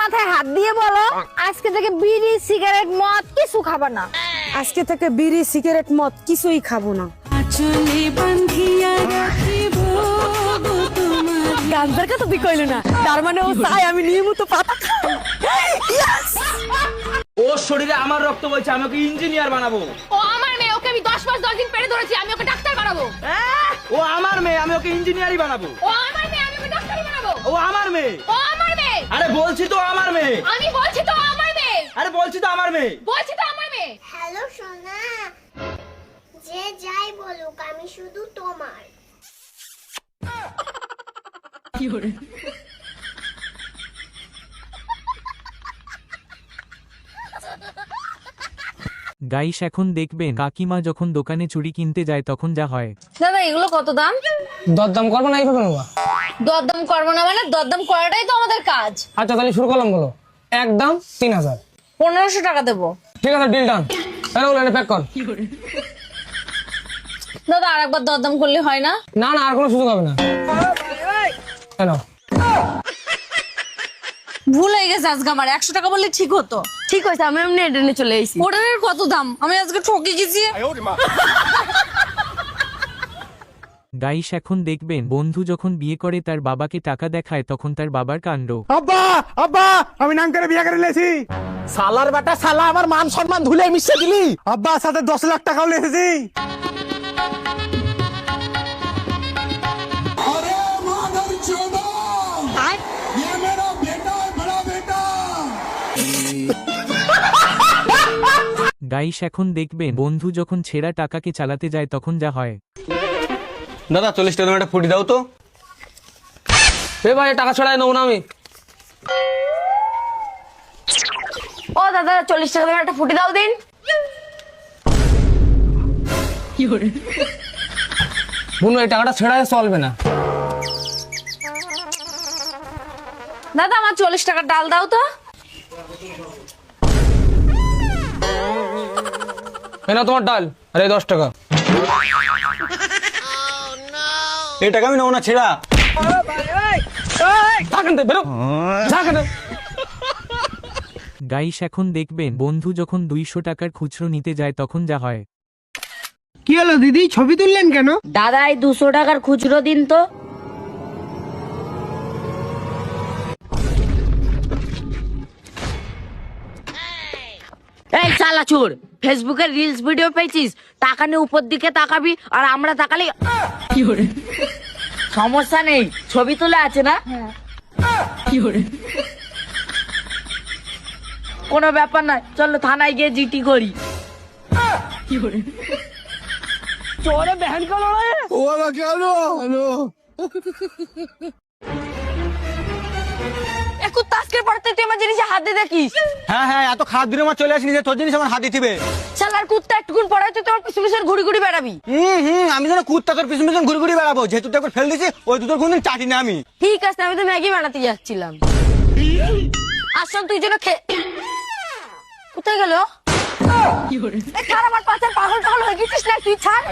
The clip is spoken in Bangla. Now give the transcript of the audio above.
মাথায় হাত দিয়ে বলো আজকে থেকে বিড়ি সিগারেট মদ কিছু খাবা না। আজকে থেকে বিড়ি সিগারেট মদ কিছুই খাবো না। গান্ধার কথা তুই কইল না, তার মানে ও চাই আমি নিয়মিত পাতা খাই। ওর শরীরে আমার রক্ত বইছে, আমি ওকে ইঞ্জিনিয়ার বানাবো। ও আমার মেয়ে, ওকে আমি 10 মাস 10 দিন পেটে ধরেছি, আমি ওকে ডাক্তার বানাবো। ও আমার মেয়ে, আমি ওকে ইঞ্জিনিয়ারই বানাবো। ও আমার মেয়ে, আমি ওকে ডাক্তারই বানাবো। ও আমার মেয়ে। ও আমার মেয়ে। আরে বলছি তো আমার মেয়ে। আমি বলছি তো আমার মেয়ে। আরে বলছি তো আমার মেয়ে। বলছি তো আমার মেয়ে। হ্যালো সোনা, যে যাই বলুক আমি শুধু তোমার। গাইস এখন দেখবেন কাকিমা যখন দোকানে চুড়ি কিনতে যায় তখন যা হয়। দাদা এগুলো কত দাম? দরদাম করবো না এইভাবে নেবো। দরদাম করবো না মানে দরদাম করাটাই তো আমাদের কাজ। আচ্ছা তাহলে শুরু করলাম, বলো। একদম 3000। 1500 টাকা দেবো। ঠিক আছে, ডিল ডান। তাহলে প্যাক কর। দাদা আরেকবার দরদাম করলে হয় না? না না, আর কোনো সুযোগ হবে না। হ্যালো, ভুল হয়ে গেছে আজকে আমার। 100 টাকা বললে ঠিক হতো। ঠিক হয়েছে, আমি এমনি এডেনে চলে এসেছি। ওটার কত দাম? আমি আজকে ঠকে গেছি। গাইস এখন দেখবেন বন্ধু যখন বিয়ে করে তার বাবাকে টাকা দেখায় তখন তার বাবার কাণ্ড। আব্বা আব্বা আমি নাম করে বিয়ে করে লেছি। সালার বেটা সালা, আমার মান সম্মান ধুলে মিশে দিলি। আব্বা সাথে 10 লাখ টাকাও লেছি। গাইস এখন দেখবেন বন্ধু যখন ছেঁড়া টাকাকে চালাতে যায় তখন যা হয়। দাদা 40 টাকা একটা ফুটি দাও তো। এ ভাই টাকা ছড়াই নেবো না আমি। ও দাদা 40 টাকা দামের একটা ফুটি দাও দিন। বুনু এই টাকাটা ছেড়াই চলবে না। দাদা আমার 40 টাকা ডাল দাও তো। না তোমার ডাল, আরে 10 টাকা। এই টাকা আমি নেবো না, ছেড়া। গাইস এখন দেখবেন বন্ধু যখন 200 টাকার খুচরো নিতে যায় তখন যা হয়। কি হলো দিদি, ছবি তুললেন কেন? দাদা এই 200 টাকার খুচরো দিন তো। এই শালা চোর, ফেসবুকে রিলস ভিডিও পেয়েছিস? টাকা নিয়ে উপর দিকে তাকাবি আর আমরা তাকালে কি করে? সমস্যা নেই, ছবি তুলে আছে না? কি করে? কোনো ব্যাপার নয়, চলো থানায় গিয়ে জিটি করি। কি করে? চোরে বহন কো লড়াই। ও বাবা কেন? হ্যালো একটু তাস্কের পড়তে তুই আমার জিনিসে হাত দিয়ে দেখিস। হ্যাঁ হ্যাঁ, এত খারাপ দিনে আমার চলে আসিনি যে তোর জিনিস আমার হাতে দিবে। শালার কুত্তা একটুকুন পড়ে তুই তোমার পিছু পিছন ঘুরি ঘুরি বেড়াবি। আমি যেন কুত্তা তোর পিছন পিছন ঘুরে ঘুরে বেড়াবো। যেহেতু তুই একবার ফেল দিছি, ওই দুটোর কোনদিন চাটি না আমি। ঠিক আছে, আমি তো ম্যাগি বানাতে যাচ্ছিলাম। আসল তুই যেন কোথায় গেল? খারাপ, আমার পাশে পাগল টাগল হয়ে গেছিস না তুই? ছাড়।